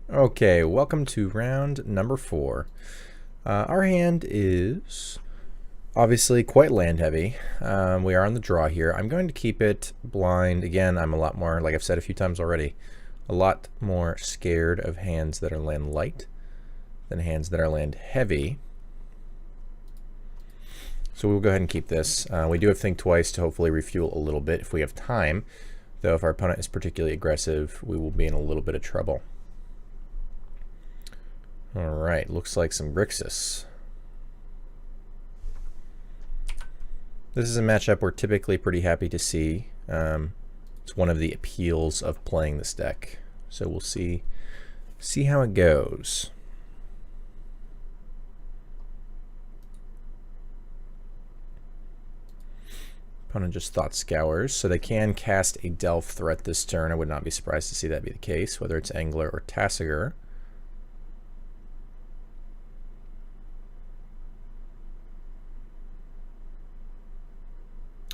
Okay, welcome to round number 4. Our hand is obviously quite land heavy. We are on the draw here. I'm going to keep it blind. Again, I'm a lot more, like I've said a few times already, a lot more scared of hands that are land light than hands that are land heavy. So we'll go ahead and keep this. We do have Think Twice to hopefully refuel a little bit if we have time. Though if our opponent is particularly aggressive, we will be in a little bit of trouble. Alright, looks like some Grixis. This is a matchup we're typically pretty happy to see. It's one of the appeals of playing this deck. So we'll see how it goes. Opponent just Thought Scours, so they can cast a Delph threat this turn. I would not be surprised to see that be the case, whether it's Angler or Tasigur.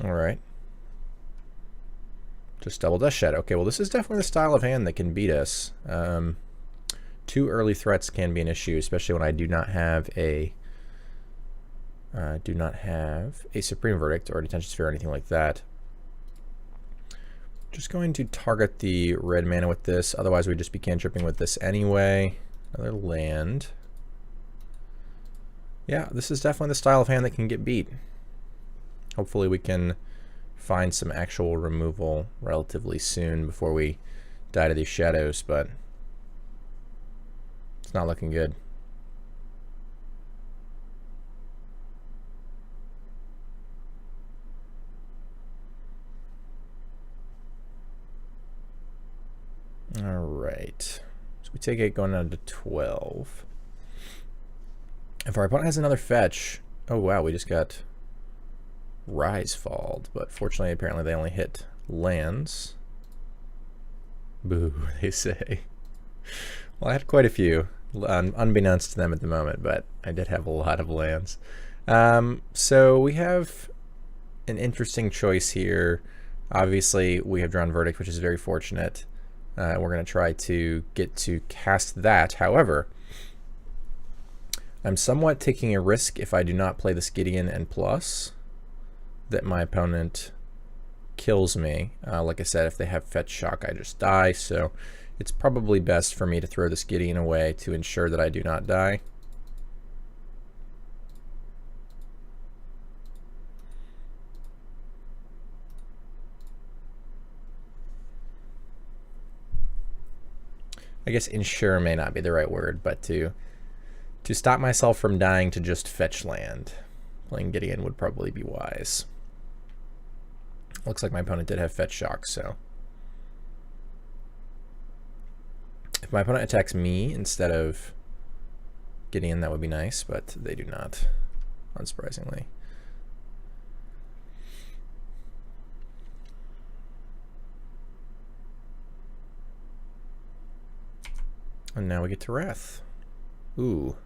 Alright. Just double Death Shadow. Okay, well this is definitely the style of hand that can beat us. 2 early threats can be an issue, especially when I do not have a Supreme Verdict or Detention Sphere or anything like that. Just going to target the red mana with this, otherwise we'd just be cantripping with this anyway. Another land. Yeah, this is definitely the style of hand that can get beat. Hopefully we can find some actual removal relatively soon before we die to these shadows, but it's not looking good. Alright, so we take 8 going down to 12. If our opponent has another fetch, oh wow, we just got Rise Falled, but fortunately apparently they only hit lands. Boo, they say. Well, I had quite a few, unbeknownst to them at the moment, but I did have a lot of lands. So we have an interesting choice here. Obviously we have drawn Verdict, which is very fortunate. We're going to try to get to cast that. However, I'm somewhat taking a risk if I do not play this Gideon and plus that my opponent kills me. Like I said, if they have Fetch Shock, I just die, so it's probably best for me to throw this Gideon away to ensure that I do not die. I guess ensure may not be the right word, but to stop myself from dying to just fetch land, playing Gideon would probably be wise. Looks like my opponent did have Fetch Shock, so if my opponent attacks me instead of Gideon, that would be nice, but they do not, unsurprisingly. And now we get to Wrath. Ooh,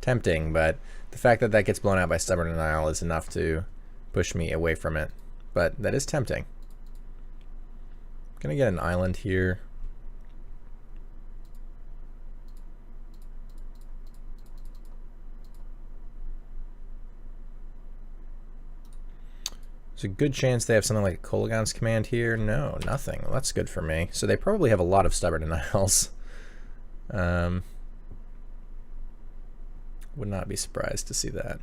tempting, but the fact that that gets blown out by Stubborn Denial is enough to push me away from it. But that is tempting. Gonna get an island here. There's a good chance they have something like a Kolaghan's Command here. No, nothing. Well, that's good for me. So they probably have a lot of Stubborn Denials. Would not be surprised to see that.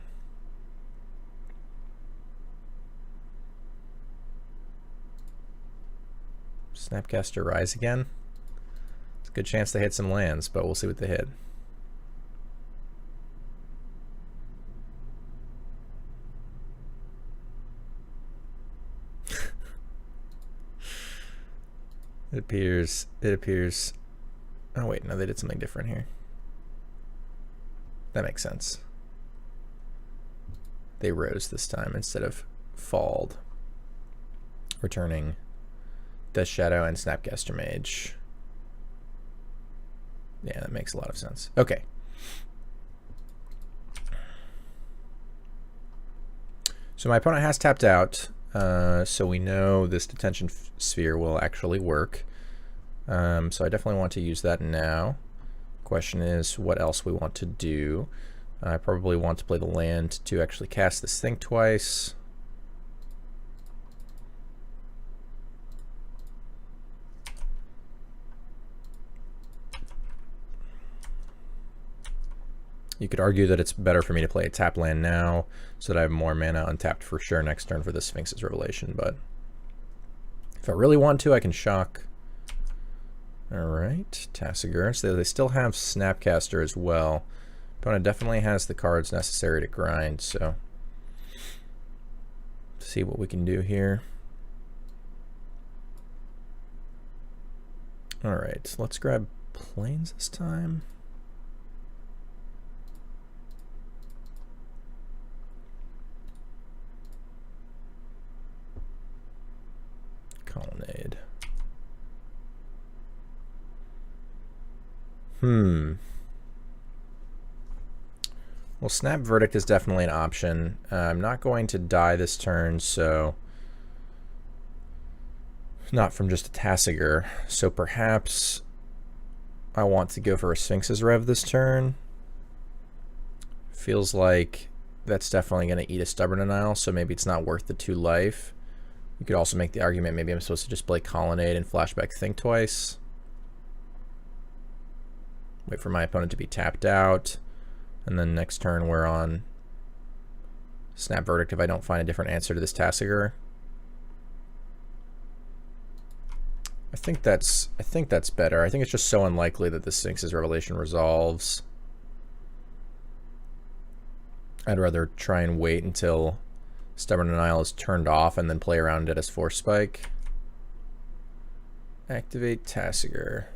Snapcaster Rise again. It's a good chance they hit some lands, but we'll see what they hit. It appears. Oh wait, no, they did something different here. That makes sense. They rose this time instead of falled, returning Death Shadow and Snapcaster Mage. Yeah, that makes a lot of sense. Okay. So my opponent has tapped out, so we know this Detention Sphere will actually work. So I definitely want to use that now. Question is what else we want to do. I probably want to play the land to actually cast this thing twice. You could argue that it's better for me to play a tap land now so that I have more mana untapped for sure next turn for the Sphinx's Revelation, but if I really want to, I can shock. Alright, Tasigur. So they still have Snapcaster as well. Opponent definitely has the cards necessary to grind, so let's see what we can do here. Alright, let's grab planes this time. Colonnade. Well, Snap Verdict is definitely an option. I'm not going to die this turn, so not from just a Tasigur. So perhaps I want to go for a Sphinx's Rev this turn. Feels like that's definitely going to eat a Stubborn Denial, so maybe it's not worth the 2 life. You could also make the argument maybe I'm supposed to just play Colonnade and flashback Think twice. Wait for my opponent to be tapped out. And then next turn we're on Snap Verdict if I don't find a different answer to this Tasigur. I think that's better. I think it's just so unlikely that the Sphinx's Revelation resolves. I'd rather try and wait until Stubborn Denial is turned off and then play around it as Force Spike. Activate Tasigur.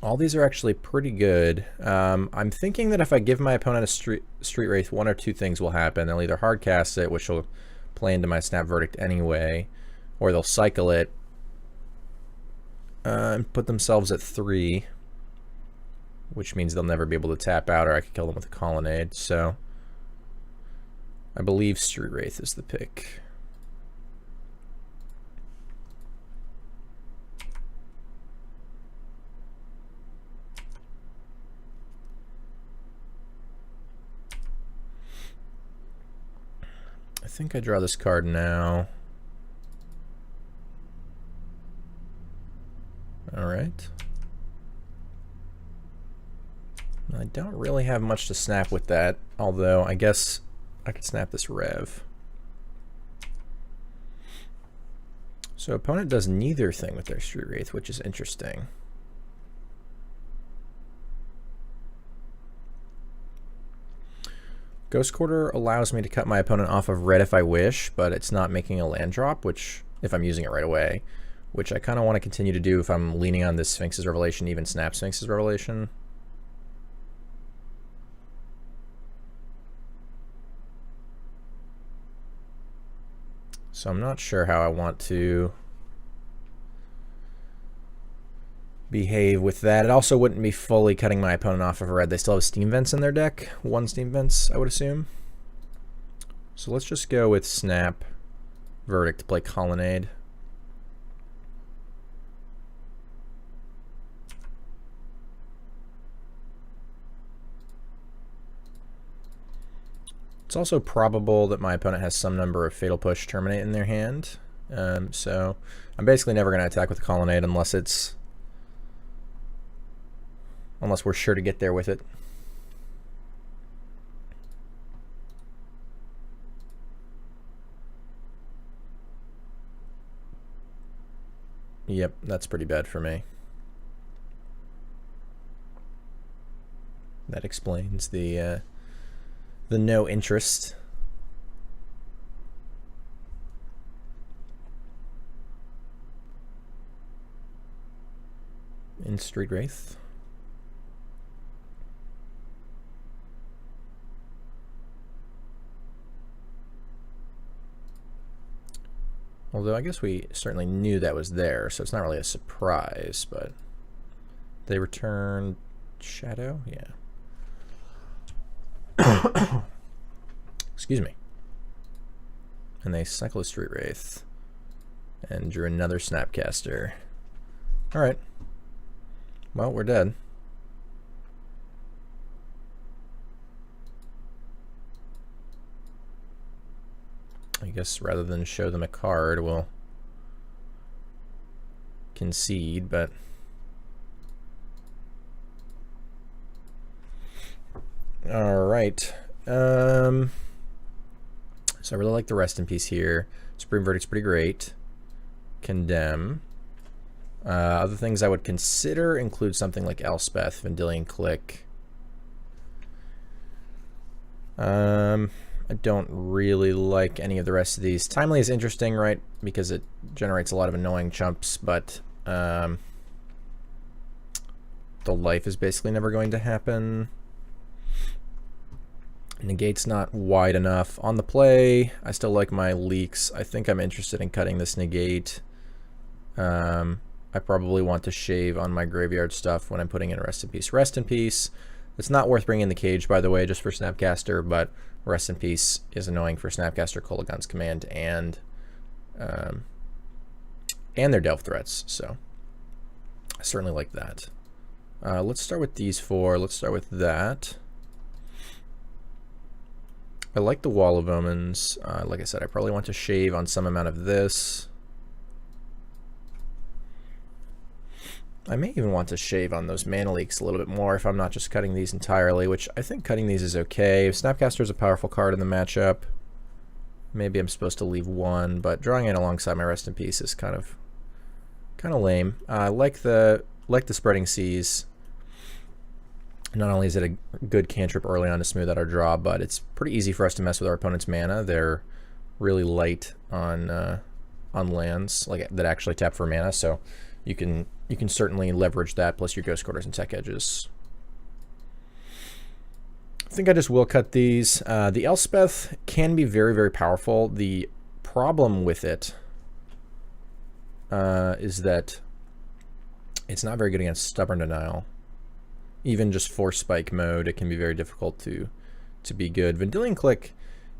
All these are actually pretty good. I'm thinking that if I give my opponent a Street Wraith, one or two things will happen. They'll either hard cast it, which will play into my Snap Verdict anyway, or they'll cycle it and put themselves at 3, which means they'll never be able to tap out, or I could kill them with a Colonnade. So I believe Street Wraith is the pick. I think I draw this card now. Alright. I don't really have much to snap with that, although I guess I could snap this Rev. So opponent does neither thing with their Street Wraith, which is interesting. Ghost Quarter allows me to cut my opponent off of red if I wish, but it's not making a land drop, which, if I'm using it right away, which I kind of want to continue to do if I'm leaning on this Sphinx's Revelation, even Snap Sphinx's Revelation. So I'm not sure how I want to behave with that. It also wouldn't be fully cutting my opponent off of red. They still have Steam Vents in their deck. 1 Steam Vents, I would assume. So let's just go with Snap Verdict to play Colonnade. It's also probable that my opponent has some number of Fatal Push Terminate in their hand. So I'm basically never going to attack with the Colonnade unless we're sure to get there with it. Yep, that's pretty bad for me. That explains the no interest. In Street Wraith. Although I guess we certainly knew that was there, so it's not really a surprise, but they returned Shadow? Yeah. Excuse me. And they cycle a Street Wraith and drew another Snapcaster. Alright. Well, we're dead. I guess rather than show them a card, we'll concede, but all right. So I really like the Rest in Peace here. Supreme Verdict's pretty great. Condemn. Other things I would consider include something like Elspeth, Vendilion Click. I don't really like any of the rest of these. Timely is interesting, right? Because it generates a lot of annoying chumps, but the life is basically never going to happen. Negate's not wide enough. On the play, I still like my leaks. I think I'm interested in cutting this negate. I probably want to shave on my graveyard stuff when I'm putting in Rest in Peace. Rest in Peace. It's not worth bringing in the cage, by the way, just for Snapcaster, but Rest in Peace is annoying for Snapcaster, Kolaghan's Command, and their Delve threats, so I certainly like that. Let's start with these four. Let's start with that. I like the Wall of Omens. Like I said, I probably want to shave on some amount of this. I may even want to shave on those mana leaks a little bit more if I'm not just cutting these entirely, which I think cutting these is okay. Snapcaster is a powerful card in the matchup. Maybe I'm supposed to leave one, but drawing it alongside my Rest in Peace is kind of lame. I like the Spreading Seas. Not only is it a good cantrip early on to smooth out our draw, but it's pretty easy for us to mess with our opponent's mana. They're really light on lands like that actually tap for mana, so you can certainly leverage that plus your Ghost Quarters and Tech Edges. I think I just will cut these. The Elspeth can be very, very powerful. The problem with it is that it's not very good against Stubborn Denial. Even just Force Spike mode, it can be very difficult to be good. Vendilion Click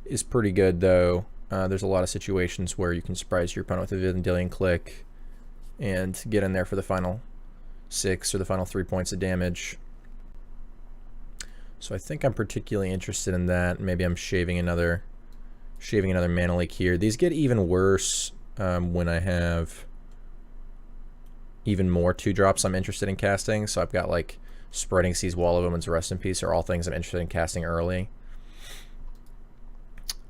is pretty good, though. There's a lot of situations where you can surprise your opponent with a Vendilion Click and get in there for the final 6 or the final 3 points of damage. So I think I'm particularly interested in that. Maybe I'm shaving another mana leak here. These get even worse when I have even more 2-drops I'm interested in casting. So I've got like Spreading Seas, Wall of Omens, Rest in Peace are all things I'm interested in casting early.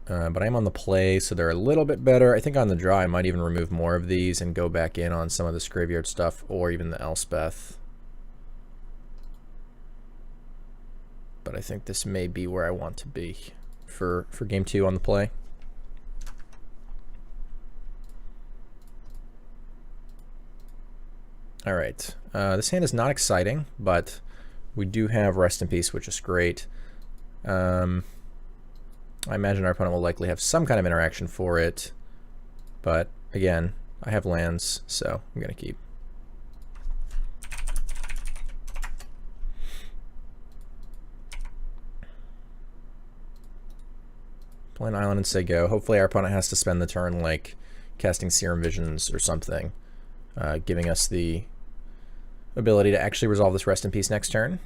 But I'm on the play, so they're a little bit better. I think on the draw, I might even remove more of these and go back in on some of this graveyard stuff, or even the Elspeth. But I think this may be where I want to be for game 2 on the play. All right, this hand is not exciting, but we do have Rest in Peace, which is great. I imagine our opponent will likely have some kind of interaction for it, but again, I have lands, so I'm going to keep. Play an island and say go. Hopefully our opponent has to spend the turn like casting Serum Visions or something, giving us the ability to actually resolve this Rest in Peace next turn.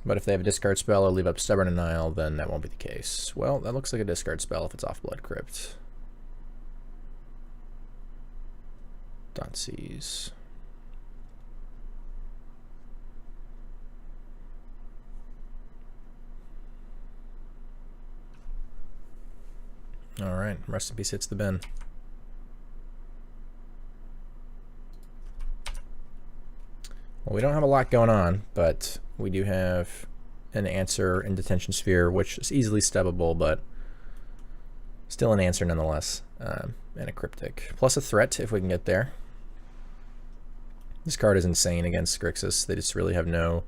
But if they have a discard spell or leave up Stubborn Denial, then that won't be the case. Well, that looks like a discard spell if it's off Blood Crypt. Dotsies. All right, Rest in Peace hits the bin. Well, we don't have a lot going on, but we do have an answer in Detention Sphere, which is easily stubbable, but still an answer nonetheless, and a Cryptic. Plus a threat if we can get there. This card is insane against Grixis. They just really have no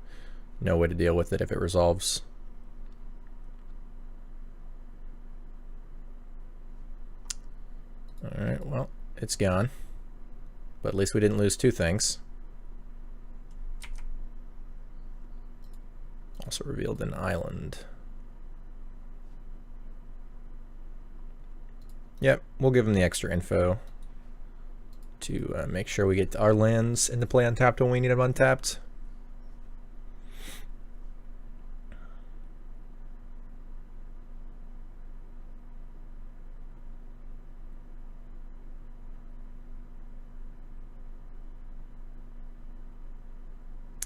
way to deal with it if it resolves. Alright, well, it's gone. But at least we didn't lose 2 things. Also revealed an island. Yep, we'll give him the extra info. to make sure we get our lands into play untapped when we need them untapped.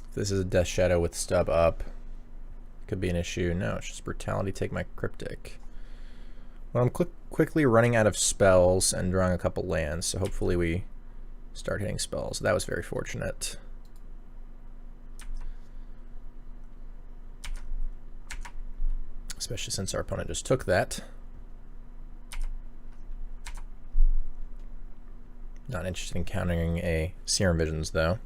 If this is a Death Shadow with stub up, could be an issue. No, it's just Brutality, take my Cryptic. Well, I'm quickly running out of spells and drawing a couple lands, so hopefully we start hitting spells. That was very fortunate. Especially since our opponent just took that. Not interested in countering a Serum Visions, though.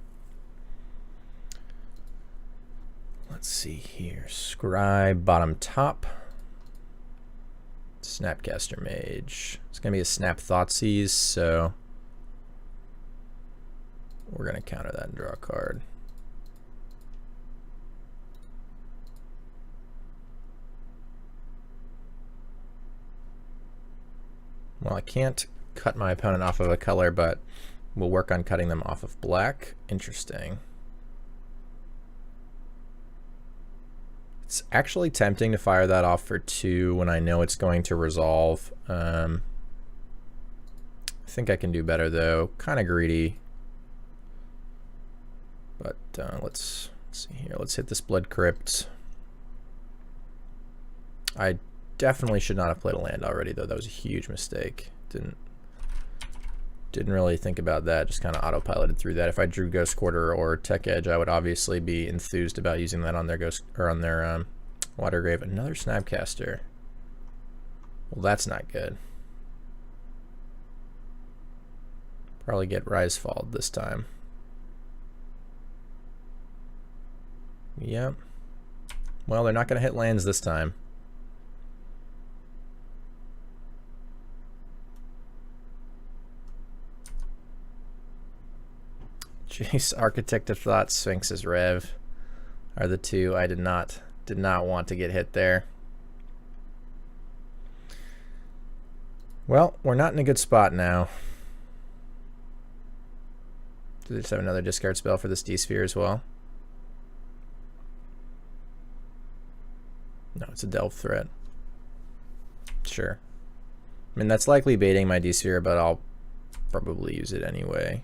Let's see here. Scribe, bottom top. Snapcaster Mage. It's going to be a Snap Thoughtseize, so we're going to counter that and draw a card. Well, I can't cut my opponent off of a color, but we'll work on cutting them off of black. Interesting. It's actually tempting to fire that off for 2 when I know it's going to resolve. I think I can do better though. Kind of greedy. But let's see here. Let's hit this Blood Crypt. I definitely should not have played a land already though. That was a huge mistake. Didn't really think about that. Just kind of autopiloted through that. If I drew Ghost Quarter or Tech Edge, I would obviously be enthused about using that on their Watergrave. Another Snapcaster. Well, that's not good. Probably get Risefall this time. Yep. Well, they're not going to hit lands this time. Jace, Architect of Thought, Sphinx's Rev are the two I did not want to get hit there. Well, we're not in a good spot now. Do they just have another discard spell for this D-Sphere as well? No, it's a Delve Threat. Sure. I mean, that's likely baiting my D-Sphere, but I'll probably use it anyway.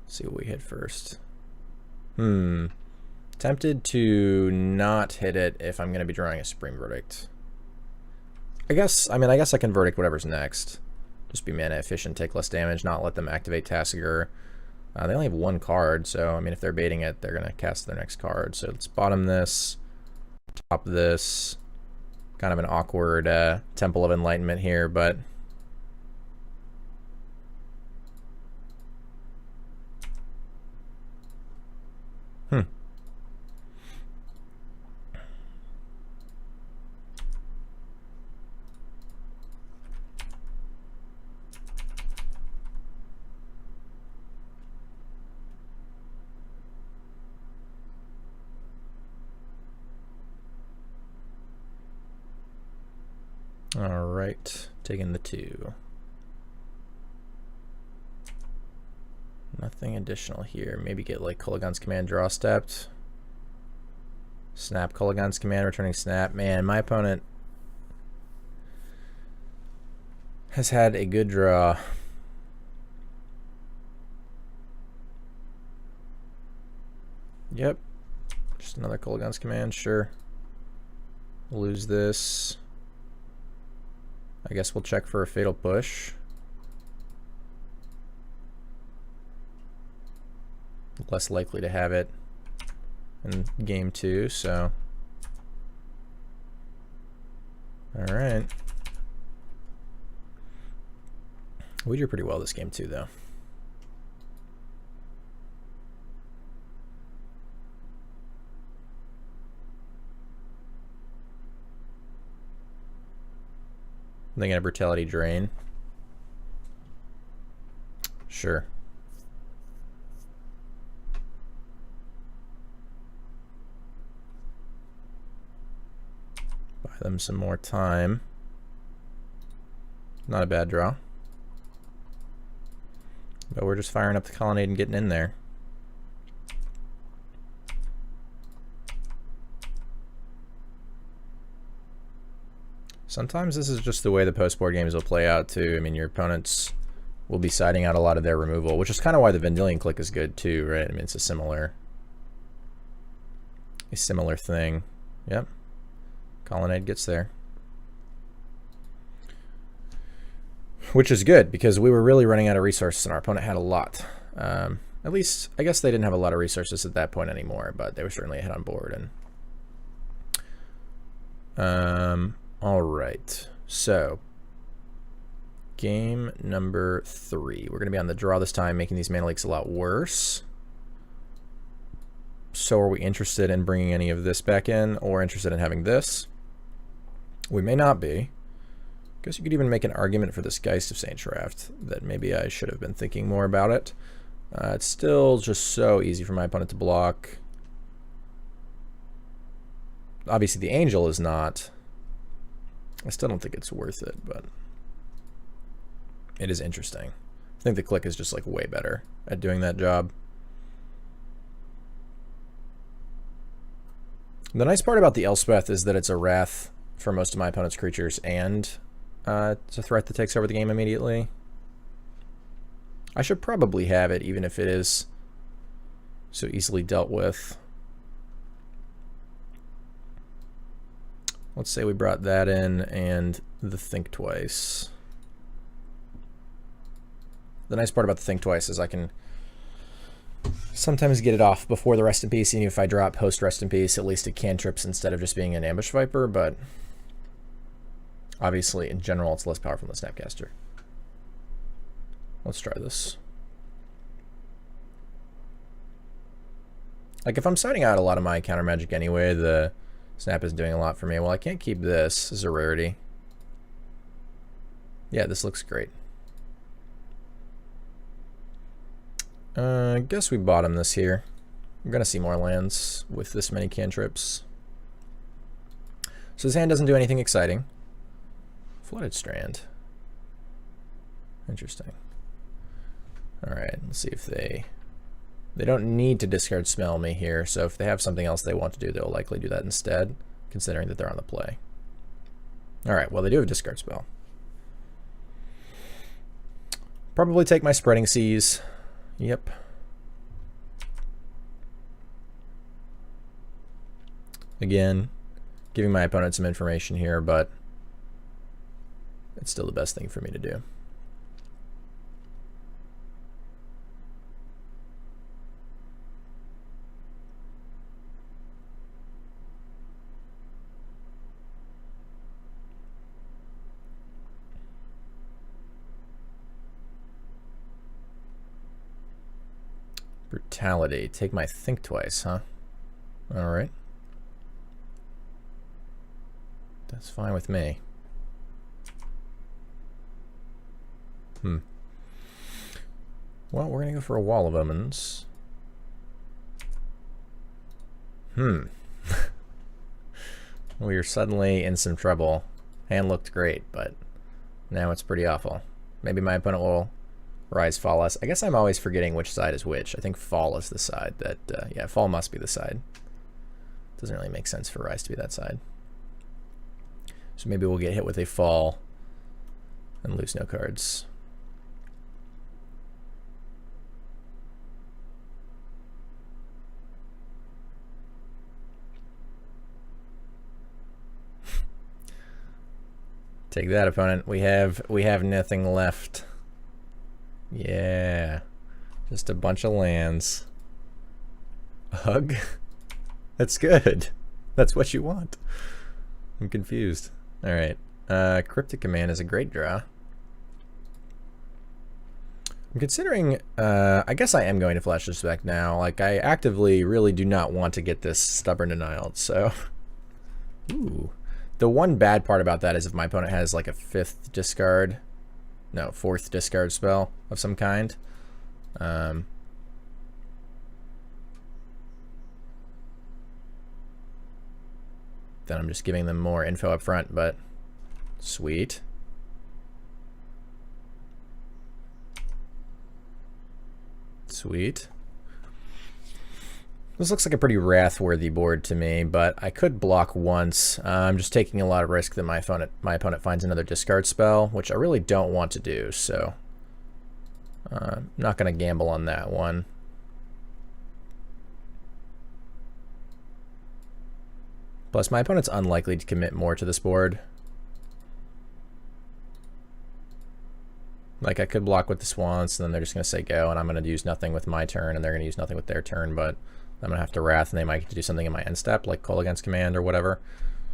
See what we hit first. Tempted to not hit it if I'm going to be drawing a Supreme Verdict. I guess I can Verdict whatever's next. Just be mana efficient, take less damage, not let them activate Tasigur. They only have 1 card, so I mean if they're baiting it, they're going to cast their next card. So let's bottom this, top this. Kind of an awkward Temple of Enlightenment here, but all right, taking the 2. Nothing additional here. Maybe get like Kolaghan's Command draw stepped. Snap Kolaghan's Command, returning snap. Man, my opponent has had a good draw. Yep. Just another Kolaghan's Command, sure. Lose this. I guess we'll check for a Fatal Push. Less likely to have it in game 2, so. Alright. We drew pretty well this game too, though. They get a Brutality Drain. Sure. Buy them some more time. Not a bad draw. But we're just firing up the colonnade and getting in there. Sometimes this is just the way the post-board games will play out too. I mean, your opponents will be siding out a lot of their removal, which is kind of why the Vendilion Clique is good too, right? I mean, it's a similar thing. Yep. Colonnade gets there. Which is good, because we were really running out of resources and our opponent had a lot. At least, I guess they didn't have a lot of resources at that point anymore, but they were certainly ahead on board. And all right, so game number 3. We're going to be on the draw this time, making these mana leaks a lot worse. So are we interested in bringing any of this back in, or interested in having this? We may not be. I guess you could even make an argument for this Geist of Saintsraft, that maybe I should have been thinking more about it. It's still just so easy for my opponent to block. Obviously the Angel is not. I still don't think it's worth it, but it is interesting. I think the Clique is just like way better at doing that job. The nice part about the Elspeth is that it's a wrath for most of my opponent's creatures, and it's a threat that takes over the game immediately. I should probably have it, even if it is so easily dealt with. Let's say we brought that in and the Think Twice. The nice part about the Think Twice is I can sometimes get it off before the Rest in Peace, even if I drop post Rest in Peace, at least it cantrips instead of just being an Ambush Viper, but obviously in general it's less powerful than the Snapcaster. Let's try this. Like, if I'm siding out a lot of my counter magic anyway, the Snap is doing a lot for me. Well, I can't keep this as a rarity. Yeah, this looks great. I guess we bottom this here. We're going to see more lands with this many cantrips. So this hand doesn't do anything exciting. Flooded Strand. Interesting. Alright, let's see if they don't need to discard Smell Me here, so if they have something else they want to do, they'll likely do that instead, considering that they're on the play. Alright, well, they do have a discard spell. Probably take my Spreading Seas. Yep. Again, giving my opponent some information here, but it's still the best thing for me to do. Brutality. Take my Think Twice, huh? Alright. That's fine with me. Well, we're going to go for a Wall of Omens. We are suddenly in some trouble. Hand looked great, but now it's pretty awful. Maybe my opponent will Rise, Fall us. I guess I'm always forgetting which side is which. I think Fall is the side that, yeah, Fall must be the side. Doesn't really make sense for Rise to be that side. So maybe we'll get hit with a Fall and lose no cards. Take that, opponent. We have nothing left. Yeah, just a bunch of lands. A hug? That's good. That's what you want. I'm confused. Alright. Cryptic Command is a great draw. I'm considering, I guess I am going to Flash Disrespect now. Like, I actively really do not want to get this Stubborn Denial, so. Ooh. The one bad part about that is if my opponent has like a fourth discard spell of some kind. Then I'm just giving them more info up front, but sweet. Sweet. This looks like a pretty wrath-worthy board to me, but I could block once. I'm just taking a lot of risk that my opponent finds another discard spell, which I really don't want to do, so I'm not going to gamble on that one. Plus, my opponent's unlikely to commit more to this board. Like, I could block with this once, and then they're just going to say go, and I'm going to use nothing with my turn, and they're going to use nothing with their turn, but I'm going to have to Wrath, and they might get to do something in my end step, like Call Against Command or whatever.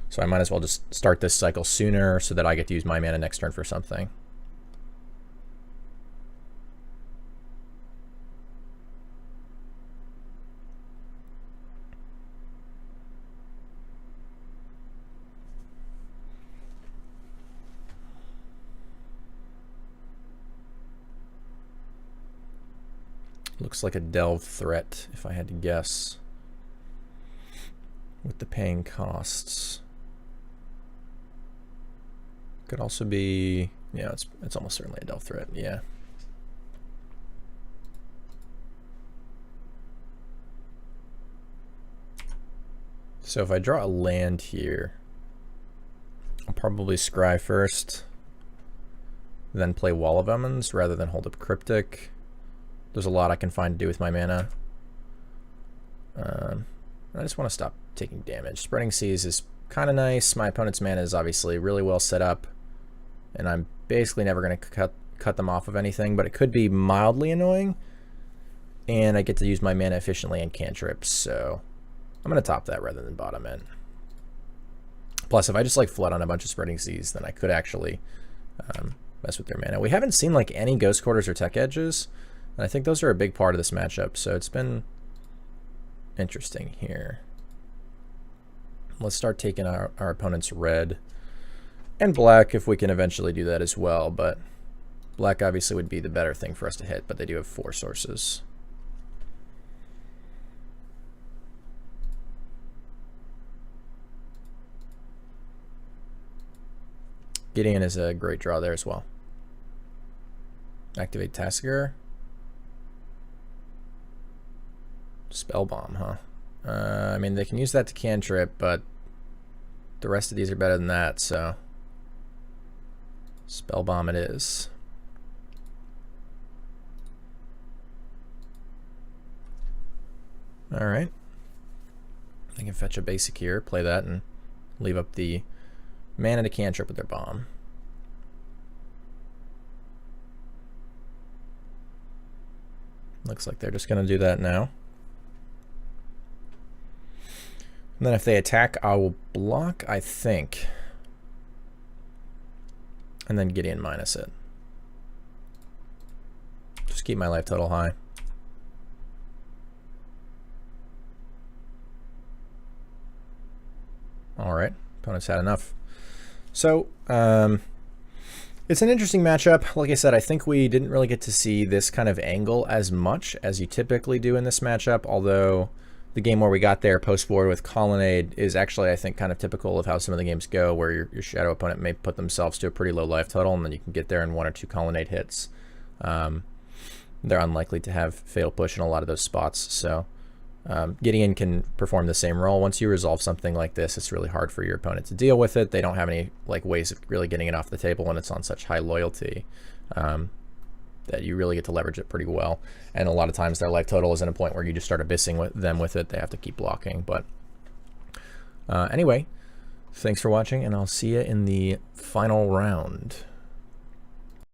So I might as well just start this cycle sooner so that I get to use my mana next turn for something. Looks like a Delve threat, if I had to guess, with the paying costs. Could also be, yeah, it's almost certainly a Delve threat, yeah. So if I draw a land here, I'll probably scry first, then play Wall of Omens rather than hold up Cryptic. There's a lot I can find to do with my mana. I just want to stop taking damage. Spreading Seas is kind of nice. My opponent's mana is obviously really well set up, and I'm basically never going to cut them off of anything, but it could be mildly annoying, and I get to use my mana efficiently in cantrips, so I'm going to top that rather than bottom it. Plus, if I just like flood on a bunch of Spreading Seas, then I could actually mess with their mana. We haven't seen like any Ghost Quarters or Tech Edges, and I think those are a big part of this matchup, so it's been interesting here. Let's start taking our opponent's red and black if we can eventually do that as well, but black obviously would be the better thing for us to hit, but they do have 4 sources. Gideon is a great draw there as well. Activate Tasigur. Spellbomb, huh? I mean, they can use that to cantrip, but the rest of these are better than that, so Spellbomb it is. Alright. I can fetch a basic here, play that, and leave up the mana to cantrip with their bomb. Looks like they're just going to do that now. And then if they attack, I will block, I think. And then Gideon minus it. Just keep my life total high. Alright, opponent's had enough. So, it's an interesting matchup. Like I said, I think we didn't really get to see this kind of angle as much as you typically do in this matchup, although the game where we got there post-board with Colonnade is actually, I think, kind of typical of how some of the games go, where your shadow opponent may put themselves to a pretty low life total, and then you can get there in 1 or 2 Colonnade hits. They're unlikely to have Fatal Push in a lot of those spots, so Gideon can perform the same role. Once you resolve something like this, it's really hard for your opponent to deal with it. They don't have any ways of really getting it off the table when it's on such high loyalty. That you really get to leverage it pretty well. And a lot of times their life total is at a point where you just start abyssing them with it. They have to keep blocking. But anyway, thanks for watching, and I'll see you in the final round.